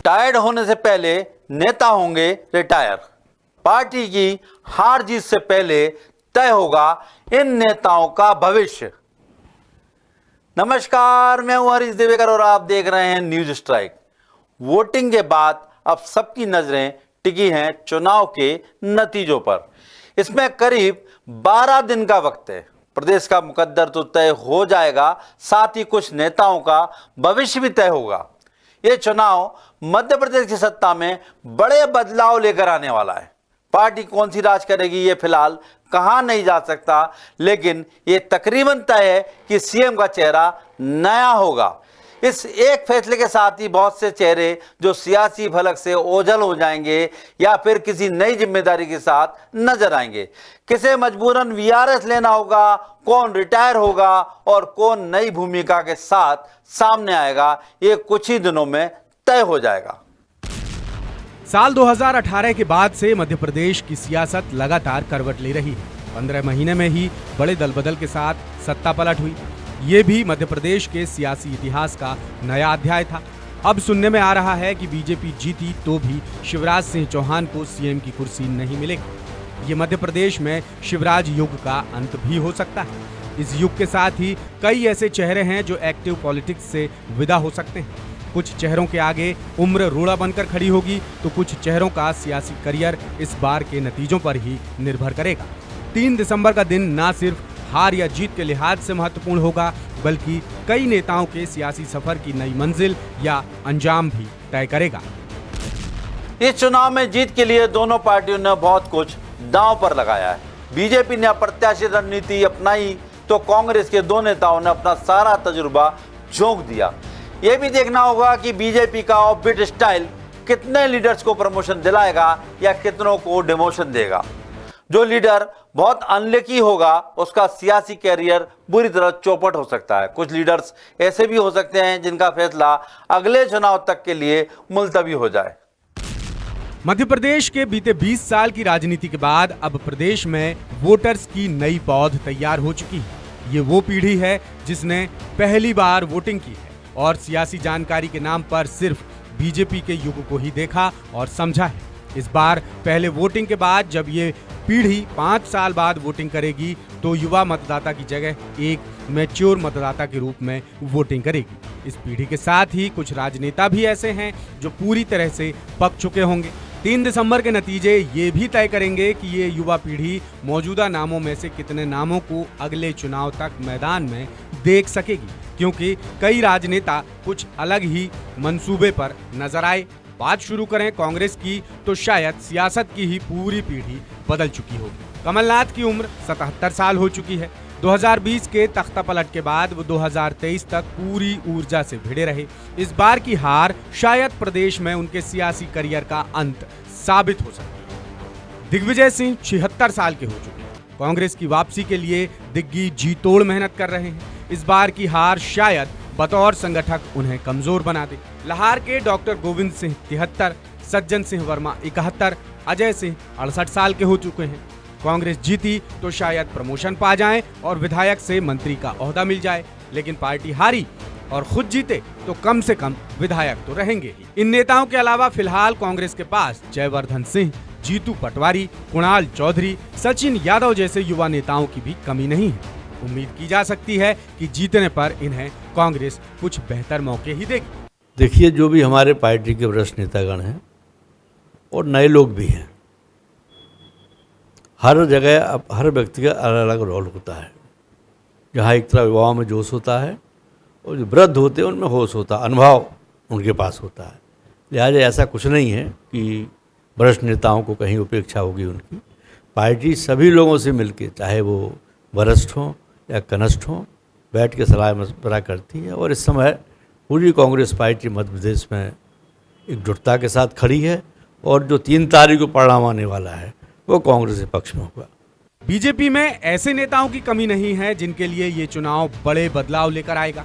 Tired होने से पहले नेता होंगे रिटायर। पार्टी की हार जीत से पहले तय होगा इन नेताओं का भविष्य। नमस्कार, मैं हूं हरीश देवेकर और आप देख रहे हैं न्यूज स्ट्राइक। वोटिंग के बाद अब सबकी नजरें टिकी हैं चुनाव के नतीजों पर। इसमें करीब 12 दिन का वक्त है। प्रदेश का मुकद्दर तो तय हो जाएगा, साथ ही कुछ नेताओं का भविष्य भी तय होगा। ये चुनाव मध्य प्रदेश की सत्ता में बड़े बदलाव लेकर आने वाला है। पार्टी कौन सी राज करेगी ये फिलहाल कहा नहीं जा सकता, लेकिन ये तकरीबन तय है कि सीएम का चेहरा नया होगा। इस एक फैसले के साथ ही बहुत से चेहरे जो सियासी फलक से ओझल हो जाएंगे या फिर किसी नई जिम्मेदारी के साथ नजर आएंगे। किसे मजबूरन वीआरएस लेना होगा, कौन रिटायर होगा और कौन नई भूमिका के साथ सामने आएगा, ये कुछ ही दिनों में तय हो जाएगा। साल 2018 के बाद से मध्य प्रदेश की सियासत लगातार करवट ले रही है। 15 महीने में ही बड़े दलबदल के साथ सत्ता पलट हुई। ये भी मध्य प्रदेश के सियासी इतिहास का नया अध्याय था। अब सुनने में आ रहा है कि बीजेपी जीती तो भी शिवराज सिंह चौहान को सीएम की कुर्सी नहीं मिलेगी। ये मध्य प्रदेश में शिवराज युग का अंत भी हो सकता है। इस युग के साथ ही कई ऐसे चेहरे हैं जो एक्टिव पॉलिटिक्स से विदा हो सकते हैं। कुछ चेहरों के आगे उम्र रोड़ा बनकर खड़ी होगी तो कुछ चेहरों का सियासी करियर इस बार के नतीजों पर ही निर्भर करेगा। 3 दिसंबर का दिन न सिर्फ हार या जीत के लिहाज से महत्वपूर्ण होगा, बल्कि कई नेताओं के सियासी सफर की नई मंजिल या अंजाम भी तय करेगा। इस चुनाव में जीत के लिए दोनों पार्टियों ने बहुत कुछ दांव पर लगाया है। बीजेपी ने अप्रत्याशित रणनीति अपनाई तो कांग्रेस के दो नेताओं ने अपना सारा तजुर्बा झोंक दिया। यह भी देखना होगा कि बीजेपी का ऑफबीट स्टाइल कितने लीडर्स को प्रमोशन दिलाएगा या कितनों को डिमोशन देगा। जो लीडर बहुत अनलकी होगा उसका सियासी कैरियर बुरी तरह चौपट हो सकता है। कुछ लीडर्स ऐसे भी हो सकते हैं जिनका फैसला अगले चुनाव तक के लिए मुलतवी हो जाए। मध्य प्रदेश के बीते 20 साल की राजनीति के बाद अब प्रदेश में वोटर्स की नई पौध तैयार हो चुकी है। ये वो पीढ़ी है जिसने पहली बार वोटिंग की है और सियासी जानकारी के नाम पर सिर्फ बीजेपी के युग को ही देखा और समझा है। इस बार पहले वोटिंग के बाद जब ये पीढ़ी 5 साल बाद वोटिंग करेगी तो युवा मतदाता की जगह एक मैच्योर मतदाता के रूप में वोटिंग करेगी। इस पीढ़ी के साथ ही कुछ राजनेता भी ऐसे हैं जो पूरी तरह से पक चुके होंगे। 3 दिसंबर के नतीजे ये भी तय करेंगे कि ये युवा पीढ़ी मौजूदा नामों में से कितने नामों को अगले चुनाव तक मैदान में देख सकेगी, क्योंकि कई राजनेता कुछ अलग ही मंसूबे पर नजर आए। बात शुरू करें कांग्रेस की तो शायद सियासत की ही पूरी पीढ़ी बदल चुकी होगी। कमलनाथ की उम्र 77 साल हो चुकी है। 2020 के तख्ता पलट के बाद वो 2023 तक पूरी ऊर्जा से भिड़े रहे। इस बार की हार शायद प्रदेश में उनके सियासी करियर का अंत साबित हो सकती है। दिग्विजय सिंह 76 साल के हो चुके हैं। कांग्रेस की वापसी के लिए दिग्गी जी तोड़ मेहनत कर रहे हैं। इस बार की हार शायद बतौर संगठक उन्हें कमजोर बना दे। लाहौर के डॉक्टर गोविंद सिंह 73, सज्जन सिंह वर्मा 71, अजय सिंह 68 साल के हो चुके हैं। कांग्रेस जीती तो शायद प्रमोशन पा जाए और विधायक से मंत्री का ओहदा मिल जाए, लेकिन पार्टी हारी और खुद जीते तो कम से कम विधायक तो रहेंगे ही। इन नेताओं के अलावा फिलहाल कांग्रेस के पास जयवर्धन सिंह, जीतू पटवारी, कुणाल चौधरी, सचिन यादव जैसे युवा नेताओं की भी कमी नहीं है। उम्मीद की जा सकती है कि जीतने पर इन्हें कांग्रेस कुछ बेहतर मौके ही देगी। देखिए, जो भी हमारे पार्टी के वरिष्ठ नेतागण हैं और नए लोग भी हैं, हर जगह अब हर व्यक्ति का अलग अलग रोल होता है। जहाँ एक तरह युवाओं में जोश होता है और जो वृद्ध होते हैं उनमें होश होता है, अनुभव उनके पास होता है। लिहाजा ऐसा कुछ नहीं है कि वरिष्ठ नेताओं को कहीं उपेक्षा होगी उनकी। पार्टी सभी लोगों से मिलके, चाहे वो वरिष्ठ हों या कनिष्ठ हों, बैठ के सलाह मशवरा करती है। और इस समय पूरी कांग्रेस पार्टी मध्य प्रदेश में एकजुटता के साथ खड़ी है और जो 3 तारीख को परिणाम आने वाला है वो कांग्रेस के पक्ष में होगा। बीजेपी में ऐसे नेताओं की कमी नहीं है जिनके लिए ये चुनाव बड़े बदलाव लेकर आएगा।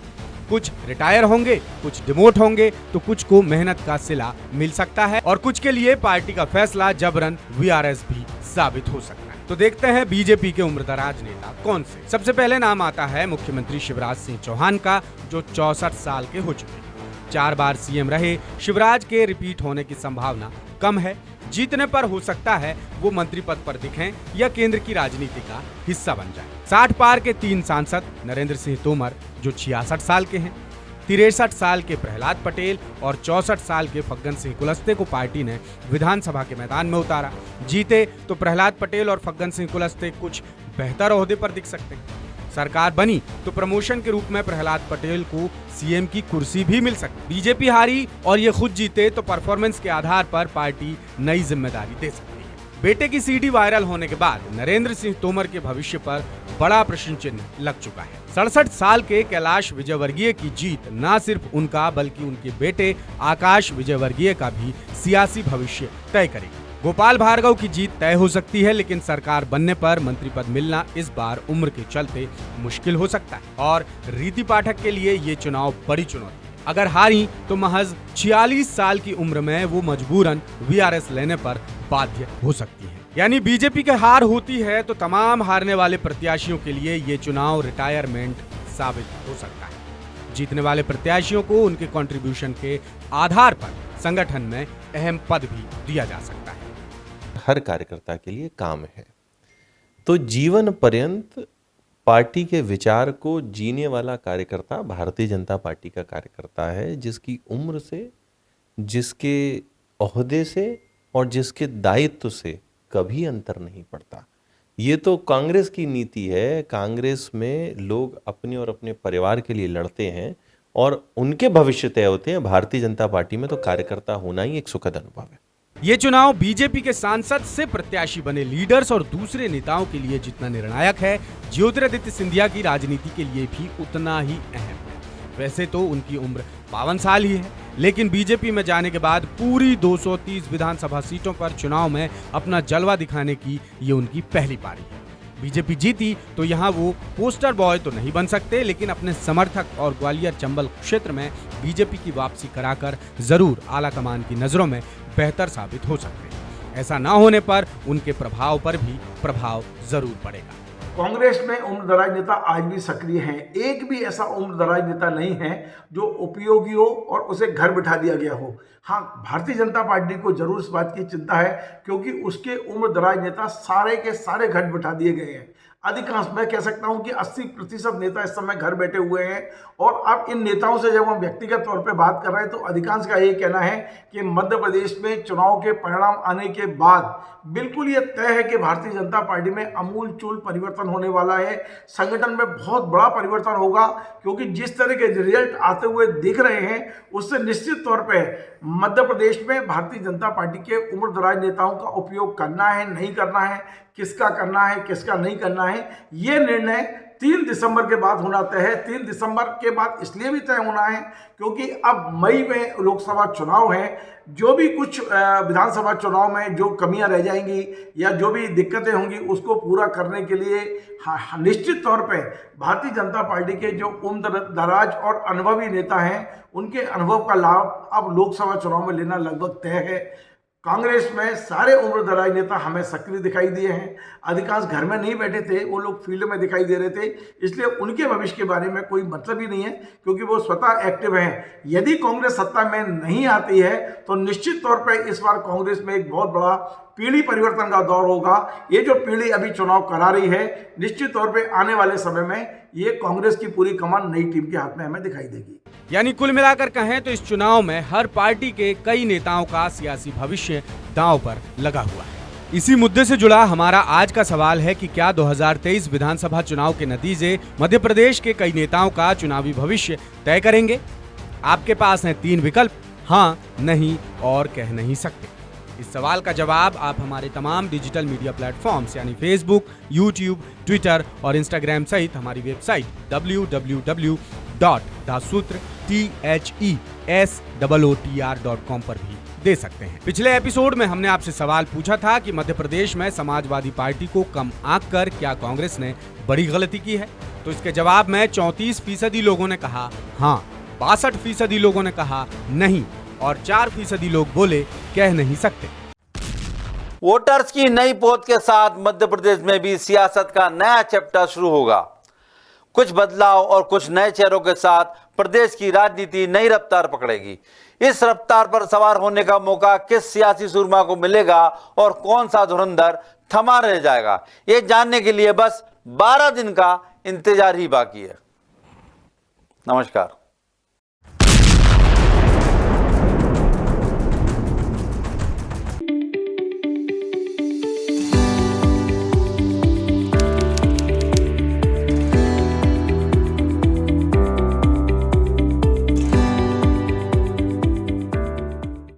कुछ रिटायर होंगे, कुछ डिमोट होंगे तो कुछ को मेहनत का सिला मिल सकता है और कुछ के लिए पार्टी का फैसला जबरन वीआरएस भी साबित हो सकता है। तो देखते हैं बीजेपी के उम्रदराज नेता कौन से। सबसे पहले नाम आता है मुख्यमंत्री शिवराज सिंह चौहान का, जो 64 साल के हो चुके हैं। 4 बार सीएम रहे, शिवराज के रिपीट होने की संभावना कम है। जीतने पर हो सकता है वो मंत्री पद पर दिखें या केंद्र की राजनीति का हिस्सा बन जाएं। 60 पार के 3 सांसद नरेंद्र सिंह तोमर जो 66 साल के हैं, 63 साल के प्रहलाद पटेल और 64 साल के फग्गन सिंह कुलस्ते को पार्टी ने विधानसभा के मैदान में उतारा। जीते तो प्रहलाद पटेल और फग्गन सिंह कुलस्ते कुछ बेहतर ओहदे पर दिख सकते हैं। सरकार बनी तो प्रमोशन के रूप में प्रहलाद पटेल को सीएम की कुर्सी भी मिल सकती। बीजेपी हारी और ये खुद जीते तो परफॉर्मेंस के आधार पर पार्टी नई जिम्मेदारी दे सकती है। बेटे की सीडी वायरल होने के बाद नरेंद्र सिंह तोमर के भविष्य पर बड़ा प्रश्न चिन्ह लग चुका है। 67 साल के कैलाश विजयवर्गीय की जीत न सिर्फ उनका बल्कि उनके बेटे आकाश विजयवर्गीय का भी सियासी भविष्य तय करेगी। गोपाल भार्गव की जीत तय हो सकती है, लेकिन सरकार बनने पर मंत्री पद मिलना इस बार उम्र के चलते मुश्किल हो सकता है और रीति पाठक के लिए ये चुनाव बड़ी चुनौती है। अगर हारी तो महज 46 साल की उम्र में वो मजबूरन वीआरएस लेने पर बाध्य हो सकती है। यानी बीजेपी के हार होती है तो तमाम हारने वाले प्रत्याशियों के लिए ये चुनाव रिटायरमेंट साबित हो सकता है। जीतने वाले प्रत्याशियों को उनके कंट्रीब्यूशन के आधार पर संगठन में अहम पद भी दिया जा सकता है। हर कार्यकर्ता के लिए काम है, तो जीवन पर्यंत पार्टी के विचार को जीने वाला कार्यकर्ता भारतीय जनता पार्टी का कार्यकर्ता है, जिसकी उम्र से, जिसके ओहदे से और जिसके दायित्व से कभी अंतर नहीं पड़ता। ये तो कांग्रेस की नीति है। कांग्रेस में लोग अपने और अपने परिवार के लिए लड़ते हैं और उनके भविष्य तय होते हैं। भारतीय जनता पार्टी में तो कार्यकर्ता होना ही एक सुखद अनुभव है। ये चुनाव बीजेपी के सांसद से प्रत्याशी बने लीडर्स और दूसरे नेताओं के लिए जितना निर्णायक है, ज्योतिरादित्य सिंधिया की राजनीति के लिए भी उतना ही अहम है। वैसे तो उनकी उम्र 52 साल ही है, लेकिन बीजेपी में जाने के बाद पूरी 230 विधानसभा सीटों पर चुनाव में अपना जलवा दिखाने की ये उनकी पहली पारी है। बीजेपी जीती तो यहाँ वो पोस्टर बॉय तो नहीं बन सकते, लेकिन अपने समर्थक और ग्वालियर चंबल क्षेत्र में बीजेपी की वापसी कराकर जरूर आला कमान की नजरों में बेहतर साबित हो सकते हैं। ऐसा ना होने पर उनके प्रभाव पर भी प्रभाव जरूर पड़ेगा। कांग्रेस में उम्रदराज नेता आज भी सक्रिय हैं। एक भी ऐसा उम्रदराज नेता नहीं है जो उपयोगी हो और उसे घर बिठा दिया गया हो। हाँ, भारतीय जनता पार्टी को जरूर इस बात की चिंता है, क्योंकि उसके उम्रदराज नेता सारे के सारे घर बिठा दिए गए हैं। अधिकांश, मैं कह सकता हूं कि 80% नेता इस समय घर बैठे हुए हैं। और अब इन नेताओं से जब हम व्यक्तिगत तौर पे बात कर रहे हैं तो अधिकांश का ये कहना है कि मध्य प्रदेश में चुनाव के परिणाम आने के बाद बिल्कुल ये तय है कि भारतीय जनता पार्टी में अमूल चूल परिवर्तन होने वाला है। संगठन में बहुत बड़ा परिवर्तन होगा, क्योंकि जिस तरह के रिजल्ट आते हुए दिख रहे हैं उससे निश्चित तौर पर मध्य प्रदेश में भारतीय जनता पार्टी के उम्रदराज नेताओं का उपयोग करना है, नहीं करना है, किसका करना है, किसका नहीं करना है, ये निर्णय 3 दिसंबर के बाद होना तय है। 3 दिसंबर के बाद इसलिए भी तय होना है क्योंकि अब मई में लोकसभा चुनाव है। जो भी कुछ विधानसभा चुनाव में जो कमियां रह जाएंगी या जो भी दिक्कतें होंगी उसको पूरा करने के लिए निश्चित तौर पे भारतीय जनता पार्टी के जो उम्रदराज और अनुभवी नेता हैं उनके अनुभव का लाभ अब लोकसभा चुनाव में लेना लगभग तय है। कांग्रेस में सारे उम्रदराज नेता हमें सक्रिय दिखाई दिए हैं। अधिकांश घर में नहीं बैठे थे, वो लोग फील्ड में दिखाई दे रहे थे, इसलिए उनके भविष्य के बारे में कोई मतलब ही नहीं है, क्योंकि वो स्वतः एक्टिव हैं। यदि कांग्रेस सत्ता में नहीं आती है तो निश्चित तौर पर इस बार कांग्रेस में एक बहुत बड़ा पीढ़ी परिवर्तन का दौर होगा। ये जो पीढ़ी अभी चुनाव करा रही है, निश्चित तौर पे आने वाले समय में ये कांग्रेस की पूरी कमान नई टीम के हाथ में हमें दिखाई देगी। यानी कुल मिलाकर कहें तो इस चुनाव में हर पार्टी के कई नेताओं का सियासी भविष्य दांव पर लगा हुआ है। इसी मुद्दे से जुड़ा हमारा आज का सवाल है कि क्या 2023 विधानसभा चुनाव के नतीजे मध्य प्रदेश के कई नेताओं का चुनावी भविष्य तय करेंगे? आपके पास हैं 3 विकल्प, हाँ, नहीं और कह नहीं सकते। इस सवाल का जवाब आप हमारे तमाम डिजिटल मीडिया प्लेटफॉर्म्स यानी फेसबुक, यूट्यूब, ट्विटर और इंस्टाग्राम सहित हमारी वेबसाइट www.thesutr.com पर भी दे सकते हैं। पिछले एपिसोड में हमने आपसे सवाल पूछा था कि मध्य प्रदेश में समाजवादी पार्टी को कम आंककर क्या कांग्रेस ने बड़ी गलती की है? तो इसके जवाब में 34% लोगों ने कहा हाँ, 62% लोगों ने कहा नहीं और 4% लोग बोले कह नहीं सकते। वोटर्स की नई पहुंच के साथ मध्य प्रदेश में भी सियासत का नया चैप्टर शुरू होगा। कुछ बदलाव और कुछ नए चेहरों के साथ प्रदेश की राजनीति नई रफ्तार पकड़ेगी। इस रफ्तार पर सवार होने का मौका किस सियासी सूरमा को मिलेगा और कौन सा धुरंधर थमा रह जाएगा, ये जानने के लिए बस 12 दिन का इंतजार ही बाकी है। नमस्कार।